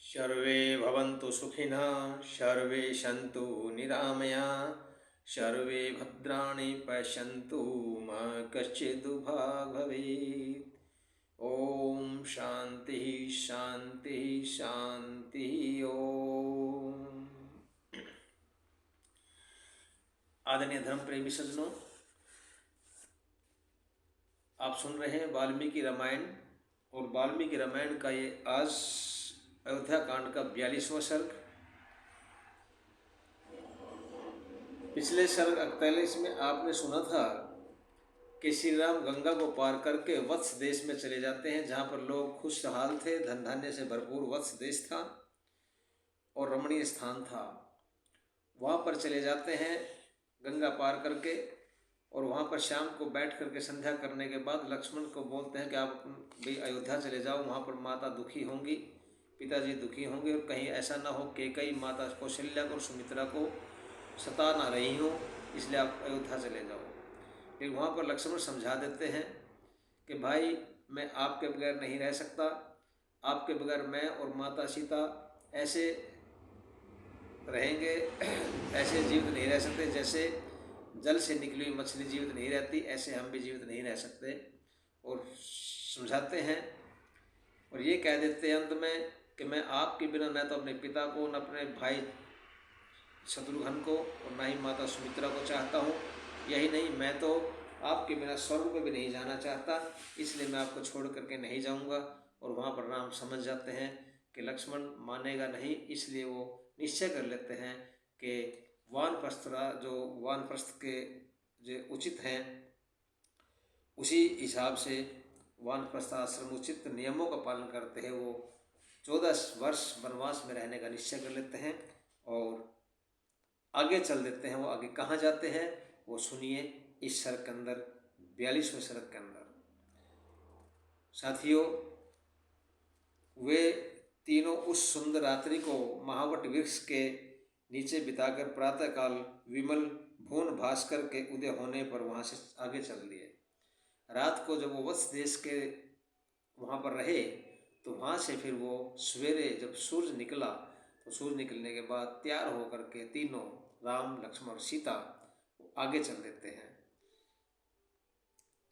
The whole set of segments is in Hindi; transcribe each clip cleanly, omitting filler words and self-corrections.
सर्वे भवन्तु सुखिनः, सर्वे सन्तु निरामयाः, सर्वे भद्राणि पश्यन्तु मा कश्चित् दुःखभाग् भवेत्। ओम शांति शांति शांति। ओम। आदरणीय धर्म प्रेमी सज्जनों, आप सुन रहे हैं वाल्मीकि रामायण और वाल्मीकि रामायण का ये आज अयोध्या कांड का 42वां सर्ग। पिछले सर्ग 41 में आपने सुना था कि श्री राम गंगा को पार करके वत्स देश में चले जाते हैं, जहाँ पर लोग खुशहाल थे, धन धान्य से भरपूर वत्स देश था और रमणीय स्थान था। वहाँ पर चले जाते हैं गंगा पार करके, और वहाँ पर शाम को बैठ करके संध्या करने के बाद लक्ष्मण को बोलते हैं कि आप भी अयोध्या चले जाओ, वहाँ पर माता दुखी होंगी, पिताजी दुखी होंगे, और कहीं ऐसा ना हो कि कई माता कौशल्या को और सुमित्रा को सता ना रही हो, इसलिए आप अयोध्या चले जाओ। फिर वहाँ पर लक्ष्मण समझा देते हैं कि भाई मैं आपके बगैर नहीं रह सकता, आपके बगैर मैं और माता सीता ऐसे रहेंगे, ऐसे जीवित नहीं रह सकते, जैसे जल से निकली हुई मछली जीवित नहीं रहती, ऐसे हम भी जीवित नहीं रह सकते। और समझाते हैं और ये कह देते हैं अंत में कि मैं आपके बिना न तो अपने पिता को, न अपने भाई शत्रुघ्न को, और न ही माता सुमित्रा को चाहता हूँ। यही नहीं, मैं तो आपके बिना स्वर्ग में भी नहीं जाना चाहता, इसलिए मैं आपको छोड़ करके नहीं जाऊँगा। और वहाँ पर राम समझ जाते हैं कि लक्ष्मण मानेगा नहीं, इसलिए वो निश्चय कर लेते हैं कि वानप्रस्थ के जो उचित हैं उसी हिसाब से वानप्रस्थ आश्रम उचित नियमों का पालन करते हैं। वो 14 वर्ष वनवास में रहने का निश्चय कर लेते हैं और आगे चल देते हैं। वो आगे कहाँ जाते हैं वो सुनिए इस सर्ग के अंदर, 42वें सर्ग के अंदर। साथियों, वे तीनों उस सुंदर रात्रि को महावट वृक्ष के नीचे बिताकर प्रातःकाल विमल भुवन भास्कर के उदय होने पर वहाँ से आगे चल दिए। रात को जब वो वत्स देश के वहाँ पर रहे तो वहाँ से फिर वो सवेरे जब सूर्य निकला तो सूर्य निकलने के बाद तैयार होकर के तीनों राम लक्ष्मण और सीता आगे चल देते हैं।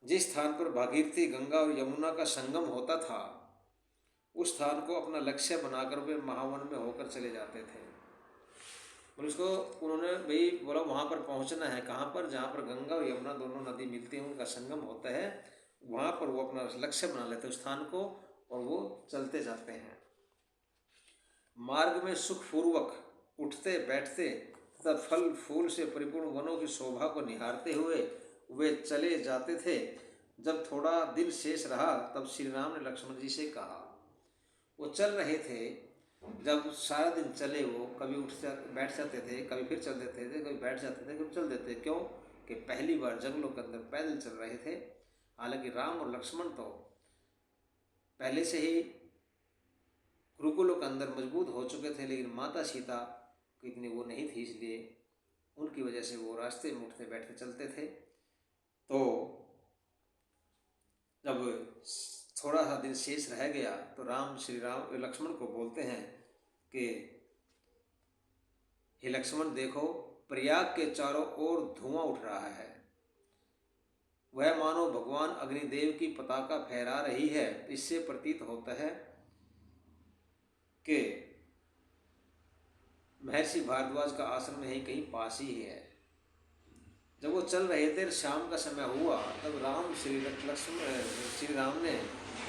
जिस स्थान पर भागीरथी गंगा और यमुना का संगम होता था उस स्थान को अपना लक्ष्य बनाकर वे महावन में होकर चले जाते थे। और उसको उन्होंने भाई बोला वहाँ पर पहुँचना है, कहाँ पर, जहाँ पर गंगा और यमुना दोनों नदी मिलती हैं, उनका संगम होता है, वहाँ पर वो अपना लक्ष्य बना लेते हैं उस स्थान को और वो चलते जाते हैं। मार्ग में सुखपूर्वक उठते बैठते तथा फल फूल से परिपूर्ण वनों की शोभा को निहारते हुए वे चले जाते थे। जब थोड़ा दिन शेष रहा तब श्री राम ने लक्ष्मण जी से कहा, वो चल रहे थे, जब सारा दिन चले वो कभी बैठ जाते थे, कभी फिर चल देते थे, कभी बैठ जाते थे, कभी चल देते। क्यों कि पहली बार जंगलों के अंदर पैदल चल रहे थे। हालांकि राम और लक्ष्मण तो पहले से ही गुरुकुलों के अंदर मजबूत हो चुके थे, लेकिन माता सीता को इतनी वो नहीं थी, इसलिए उनकी वजह से वो रास्ते में उठते बैठते चलते थे। तो जब थोड़ा सा दिन शेष रह गया तो श्री राम लक्ष्मण को बोलते हैं कि हे लक्ष्मण, देखो प्रयाग के चारों ओर धुआं उठ रहा है, वह मानो भगवान अग्निदेव की पताका फहरा रही है। इससे प्रतीत होता है कि महर्षि भारद्वाज का आश्रम यहीं कहीं पास ही है। जब वो चल रहे थे, शाम का समय हुआ, तब श्री राम ने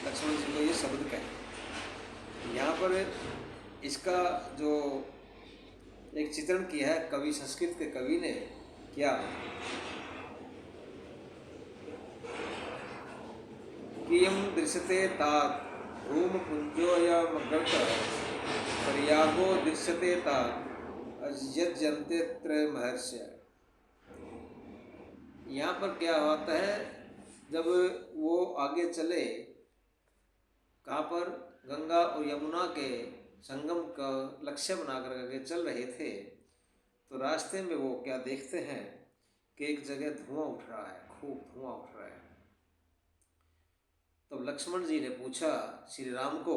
लक्ष्मण जी को ये शब्द कहे। यहाँ पर इसका जो एक चित्रण किया है कवि, संस्कृत के कवि ने क्या कियम दृश्यते तात धूम पुंजोयमग्रत प्रयागो दृश्यते तात यज्जन्ते त्रय महर्षि। यहाँ पर क्या होता है, जब वो आगे चले, कहाँ पर, गंगा और यमुना के संगम का लक्ष्य बनाकर आगे चल रहे थे, तो रास्ते में वो क्या देखते हैं कि एक जगह धुआं उठ रहा है, खूब धुआं उठ रहा है। तब लक्ष्मण जी ने पूछा श्री राम को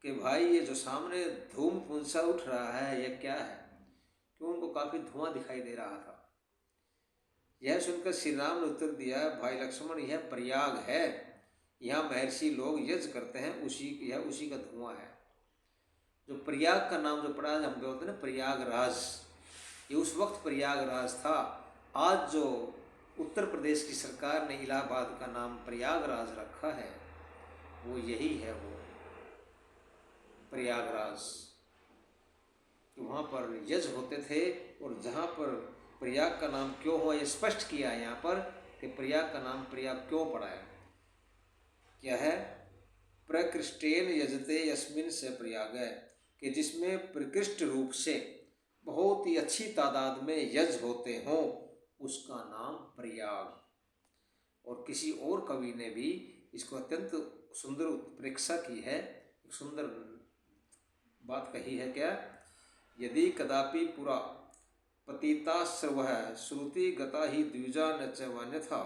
कि भाई ये जो सामने धूम पुंसा उठ रहा है यह क्या है, क्यों उनको काफ़ी धुआं दिखाई दे रहा था। यह सुनकर श्री राम ने उत्तर दिया, भाई लक्ष्मण यह प्रयाग है, यहाँ महर्षि लोग यज्ञ करते हैं, यह उसी का धुआं है। जो प्रयाग का नाम जो पड़ा हम बोलते हैं ना प्रयागराज, ये उस वक्त प्रयागराज था। आज जो उत्तर प्रदेश की सरकार ने इलाहाबाद का नाम प्रयागराज रखा है वो यही है, वो प्रयागराज। वहाँ पर यज्ञ होते थे और जहाँ पर प्रयाग का नाम क्यों हुआ ये स्पष्ट किया है यहाँ पर कि प्रयाग का नाम प्रयाग क्यों पड़ा है। क्या है, प्रकृष्टेन यजते यस्मिन से प्रयाग है, कि जिसमें प्रकृष्ट रूप से बहुत ही अच्छी तादाद में यज्ञ होते हों उसका नाम प्रयाग। और किसी और कवि ने भी इसको अत्यंत सुंदर उत्प्रेक्षा की है, एक सुंदर बात कही है। क्या, यदि कदापि पुरा पतिता सर्वः श्रुति गता ही द्विजा न च वन्यथा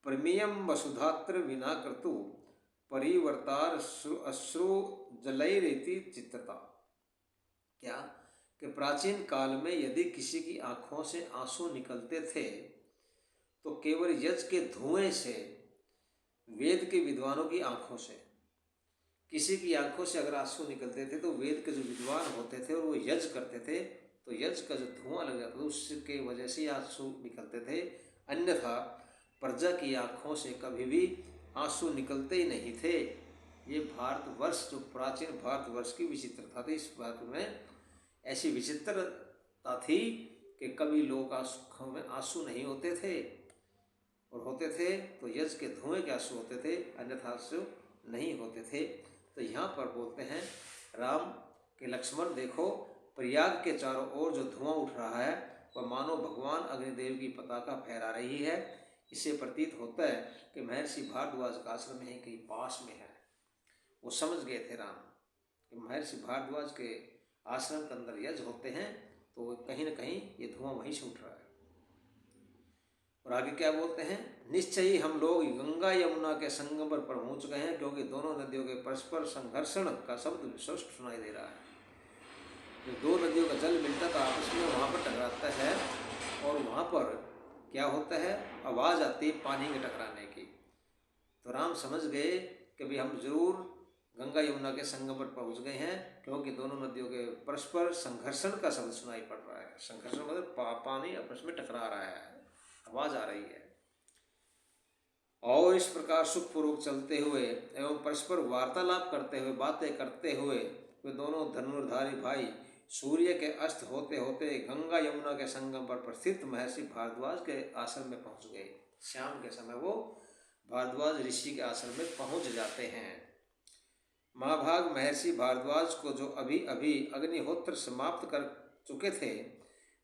प्रीमियम वसुधात्र विना कर्तु परिवर्तार अश्रु जलैरेति चित्तता। क्या, कि प्राचीन काल में यदि किसी की आँखों से आंसू निकलते थे तो केवल यज्ञ के धुएं से, वेद के विद्वानों की आँखों से, किसी की आंखों से अगर आंसू निकलते थे तो वेद के जो विद्वान होते थे और वो यज्ञ करते थे तो यज्ञ का जो धुआं लग जाता था उसके वजह से आंसू निकलते थे, अन्यथा प्रजा की आंखों से कभी भी आंसू निकलते ही नहीं थे। ये भारतवर्ष जो प्राचीन भारतवर्ष की विचित्रता थी, इस बात में ऐसी विचित्रता थी कि कभी लोग आंखों में आंसू नहीं होते थे, और होते थे तो यज्ञ के धुएं के आंसू होते थे, अन्यथा आंसू नहीं होते थे। तो यहाँ पर बोलते हैं राम के लक्ष्मण देखो प्रयाग के चारों ओर जो धुआं उठ रहा है वह मानो भगवान अग्निदेव की पताका फहरा रही है। इससे प्रतीत होता है कि महर्षि भारद्वाज का आश्रम यहीं कहीं पास में है। वो समझ गए थे राम कि महर्षि भारद्वाज के आश्रम के अंदर यज्ञ होते हैं तो कहीं न कहीं ये धुआं वहीं से उठ रहा है। और आगे क्या बोलते हैं, निश्चय ही हम लोग गंगा यमुना के संगम पर पहुंच गए हैं, क्योंकि दोनों नदियों के परस्पर संघर्षण का शब्द स्पष्ट सुनाई दे रहा है। जो दो नदियों का जल मिलता था आपस में वहाँ पर टकराता है और वहाँ पर क्या होता है, आवाज़ आती है पानी के टकराने की। तो राम समझ गए कि भाई हम जरूर गंगा यमुना के संगम पर पहुँच गए हैं, क्योंकि दोनों नदियों के परस्पर संघर्षण का शब्द सुनाई पड़ रहा है। संघर्षण मतलब पानी आपस में टकरा रहा है, आवाज़ आ रही है। और इस प्रकार सुखपूर्वक चलते हुए एवं परस्पर वार्तालाप करते हुए, बातें करते हुए वे दोनों धनुर्धारी भाई सूर्य के अस्त होते होते गंगा यमुना के संगम पर स्थित महर्षि भारद्वाज के आश्रम में पहुंच गए। शाम के समय वो भारद्वाज ऋषि के आश्रम में पहुंच जाते हैं। महाभाग महर्षि भारद्वाज को जो अभी अभी अग्निहोत्र समाप्त कर चुके थे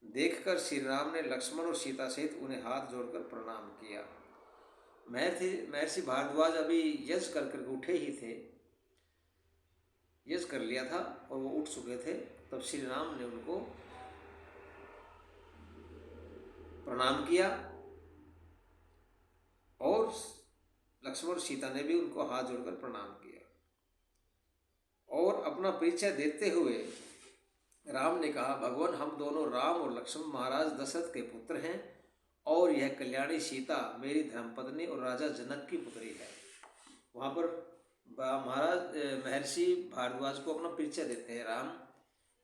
देखकर श्री राम ने लक्ष्मण और सीता सहित उन्हें हाथ जोड़कर प्रणाम किया। महर्षि भारद्वाज अभी यज्ञ कर उठे ही थे, यज्ञ कर लिया था और वो उठ चुके थे, तब श्री राम ने उनको प्रणाम किया और लक्ष्मण सीता ने भी उनको हाथ जोड़कर प्रणाम किया। और अपना परिचय देते हुए राम ने कहा, भगवान हम दोनों राम और लक्ष्मण महाराज दशरथ के पुत्र हैं और यह कल्याणी सीता मेरी धर्मपत्नी और राजा जनक की पुत्री है। वहाँ पर महाराज महर्षि भारद्वाज को अपना परिचय देते हैं राम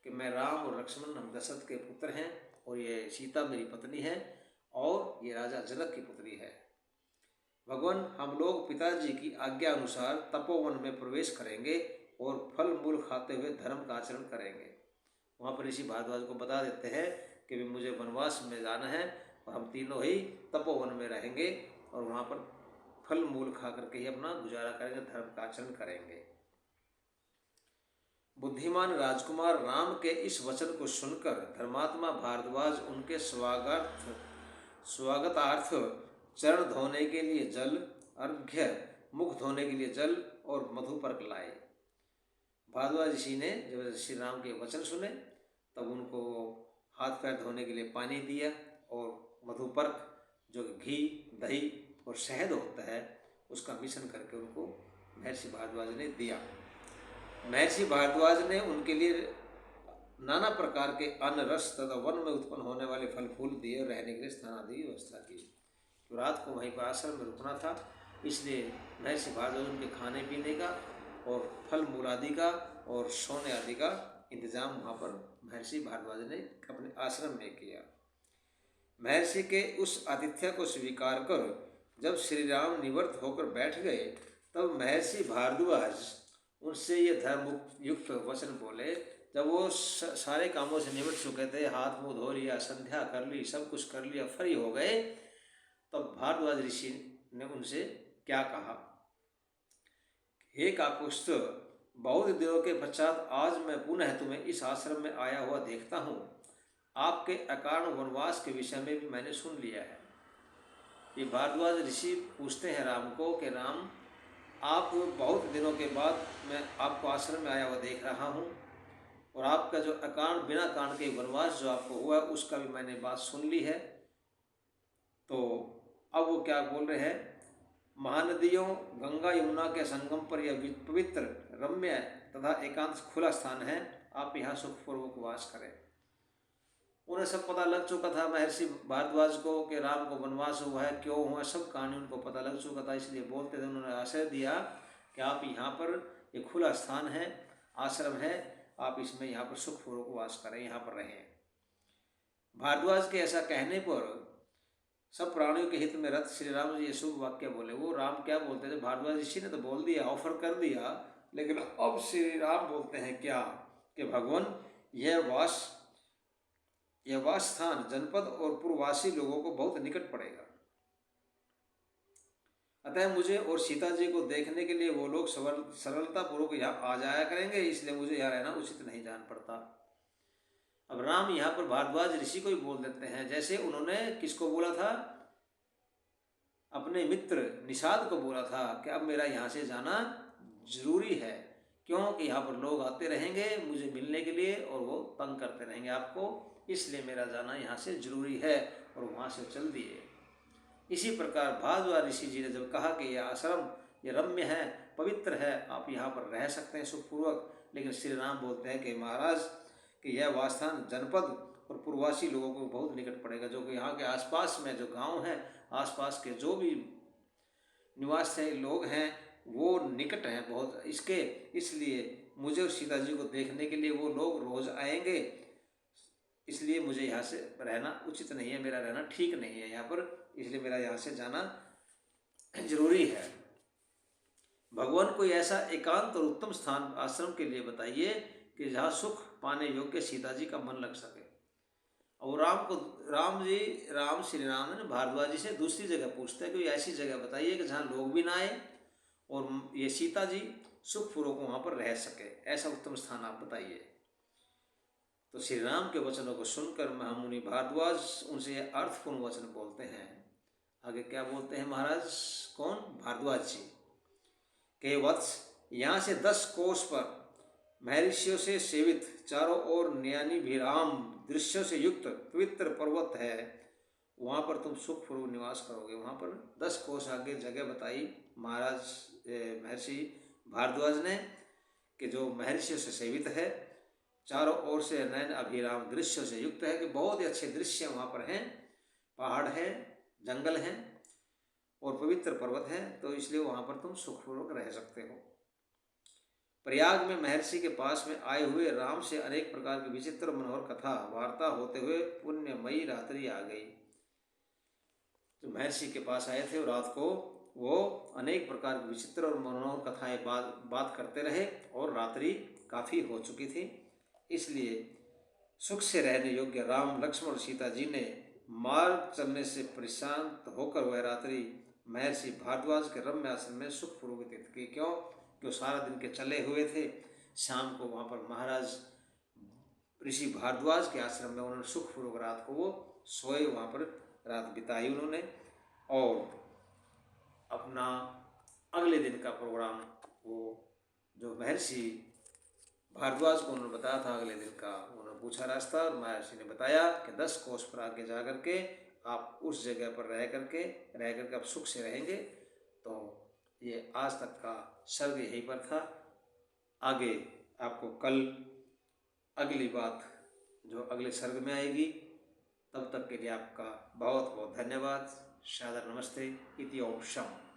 कि मैं राम और लक्ष्मण हम दशरथ के पुत्र हैं और ये सीता मेरी पत्नी है और ये राजा जनक की पुत्री है। भगवान हम लोग पिताजी की आज्ञा अनुसार तपोवन में प्रवेश करेंगे और फल मूल खाते हुए धर्म का आचरण करेंगे। वहाँ पर ऋषि भारद्वाज को बता देते हैं कि मुझे वनवास में जाना है और हम तीनों ही तपोवन में रहेंगे और वहाँ पर फल मूल खा करके ही अपना गुजारा करेंगे, धर्म का आचरण करेंगे। बुद्धिमान राजकुमार राम के इस वचन को सुनकर धर्मात्मा भारद्वाज उनके स्वागतार्थ चरण धोने के लिए जल, अर्घ्य, मुख धोने के लिए जल और मधुपर्क लाए। भारद्वाज ऋषि ने जब श्री राम के वचन सुने तब उनको हाथ पैर धोने के लिए पानी दिया और मधुपर्क जो घी, दही और शहद होता है उसका मिश्रण करके उनको महर्षि भारद्वाज ने दिया। महर्षि भारद्वाज ने उनके लिए नाना प्रकार के अन्न, रस तथा वन में उत्पन्न होने वाले फल फूल दिए और रहने के लिए स्थान आदि की व्यवस्था की। तो रात को वहीं पर आश्रम में रुकना था, इसलिए महर्षि भारद्वाज उनके खाने पीने का और फल मूल आदि का और सोने आदि का इंतजाम वहाँ पर महर्षि भारद्वाज ने अपने आश्रम में किया। महर्षि के उस आतिथ्य को स्वीकार कर जब श्री राम निवृत्त होकर बैठ गए, तब महर्षि भारद्वाज उनसे ये धर्म युक्त वचन बोले। जब वो सारे कामों से निवृत्त चुके थे, हाथ मुँह धो लिया, संध्या कर ली, सब कुछ कर लिया, फ्री हो गए, तब भारद्वाज ऋषि ने उनसे क्या कहा, हे काकुस्थ, बहुत दिनों के पश्चात आज मैं पुनः तुम्हें इस आश्रम में आया हुआ देखता हूँ। आपके अकारण वनवास के विषय में भी मैंने सुन लिया है। ये भारद्वाज ऋषि पूछते हैं राम को कि राम, आप बहुत दिनों के बाद मैं आपको आश्रम में आया हुआ देख रहा हूँ और आपका जो अकारण बिना कारण के वनवास जो आपको हुआ उसका भी मैंने बात सुन ली है। तो अब वो क्या बोल रहे हैं, महानदियों गंगा यमुना के संगम पर यह पवित्र रम्य तथा एकांत खुला स्थान है, आप यहाँ सुखपूर्वक वास करें। उन्हें सब पता लग चुका था महर्षि भारद्वाज को कि राम को वनवास हुआ है, क्यों हुआ, सब कहानी उनको पता लग चुका था। इसलिए बोलते थे, उन्होंने आश्रय दिया कि आप यहाँ पर एक खुला स्थान है, आश्रम है, आप इसमें यहाँ पर सुखपूर्वक वास करें, यहाँ पर रहें। भारद्वाज के ऐसा कहने पर सब प्राणियों के हित में रत श्री राम जी ये शुभ वाक्य बोले। वो राम क्या बोलते थे, भारद्वाज ऋषि ने तो बोल दिया, ऑफर कर दिया, लेकिन अब श्री राम बोलते हैं क्या कि भगवान यह वास स्थान जनपद और पूर्ववासी लोगों को बहुत निकट पड़ेगा, अतः मुझे और सीता जी को देखने के लिए वो लोग सरलतापूर्वक यहाँ आ जाया करेंगे, इसलिए मुझे यहाँ रहना उचित नहीं जान पड़ता। अब राम यहाँ पर भारद्वाज ऋषि को ही बोल देते हैं, जैसे उन्होंने किसको बोला था, अपने मित्र निषाद को बोला था कि अब मेरा यहाँ से जाना जरूरी है, क्योंकि यहाँ पर लोग आते रहेंगे मुझे मिलने के लिए और वो तंग करते रहेंगे आपको, इसलिए मेरा जाना यहाँ से जरूरी है, और वहाँ से चल दिए। इसी प्रकार भारद्वाज ऋषि जी ने जब कहा कि यह आश्रम ये रम्य है, पवित्र है, आप यहाँ पर रह सकते हैं सुखपूर्वक, लेकिन श्री राम बोलते हैं कि महाराज कि यह वास्थान जनपद और पूर्ववासी लोगों को बहुत निकट पड़ेगा, जो कि यहाँ के आसपास में जो गांव हैं, आसपास के जो भी निवास है लोग हैं वो निकट हैं बहुत इसके, इसलिए मुझे और सीता जी को देखने के लिए वो लोग रोज़ आएंगे, इसलिए मुझे यहाँ से रहना उचित नहीं है, मेरा रहना ठीक नहीं है यहाँ पर, इसलिए मेरा यहाँ से जाना जरूरी है। भगवान कोई ऐसा एकांत और उत्तम स्थान आश्रम के लिए बताइए कि जहाँ सुख पाने योग्य सीता जी का मन लग सके। और राम श्री राम ने भारद्वाज जी से दूसरी जगह पूछते हैं, कोई ऐसी जगह बताइए कि जहाँ लोग भी ना आए और ये सीता जी सुखपूर्वक वहाँ पर रह सके, ऐसा उत्तम स्थान आप बताइए। तो श्री राम के वचनों को सुनकर महामुनि भारद्वाज उनसे अर्थपूर्ण वचन बोलते हैं। आगे क्या बोलते हैं महाराज, कौन, भारद्वाज जी, के वत्स, यहाँ से 10 कोस पर महर्षियों से सेवित चारों ओर नयनाभिराम दृश्यों से युक्त पवित्र पर्वत है, वहाँ पर तुम सुखपूर्वक निवास करोगे। वहाँ पर 10 कोस आगे जगह बताई महाराज महर्षि भारद्वाज ने कि जो महर्षियों से सेवित है, चारों ओर से नयन अभिराम दृश्यों से युक्त है, कि बहुत ही अच्छे दृश्य वहाँ पर हैं, पहाड़ है, जंगल हैं और पवित्र पर्वत है, तो इसलिए वहाँ पर तुम सुखपूर्वक रह सकते हो। प्रयाग में महर्षि के पास में आए हुए राम से अनेक प्रकार की विचित्र मनोहर कथा वार्ता होते हुए पुण्यमयी रात्रि आ गई। तो महर्षि के पास आए थे और रात को वो अनेक प्रकार की विचित्र और मनोहर कथाएं बात करते रहे और रात्रि काफ़ी हो चुकी थी, इसलिए सुख से रहने योग्य राम लक्ष्मण और सीता जी ने मार्ग चलने से परेशान होकर वह रात्रि महर्षि भारद्वाज के रम्य आश्रम में सुखपूर्वक व्यतीत की। क्यों, जो सारा दिन के चले हुए थे, शाम को वहाँ पर महाराज ऋषि भारद्वाज के आश्रम में उन्होंने सुखपूर्वक रात को वो सोए, वहाँ पर रात बिताई उन्होंने, और अपना अगले दिन का प्रोग्राम वो जो महर्षि भारद्वाज को उन्होंने बताया था अगले दिन का, उन्होंने पूछा रास्ता और महर्षि ने बताया कि 10 कोस पर आगे जा करके आप उस जगह पर रह करके आप सुख से रहेंगे तो ये आज तक का सर्ग यहीं पर था। आगे आपको कल अगली बात जो अगले सर्ग में आएगी, तब तक के लिए आपका बहुत बहुत धन्यवाद। सादर नमस्ते। इति ओम शम।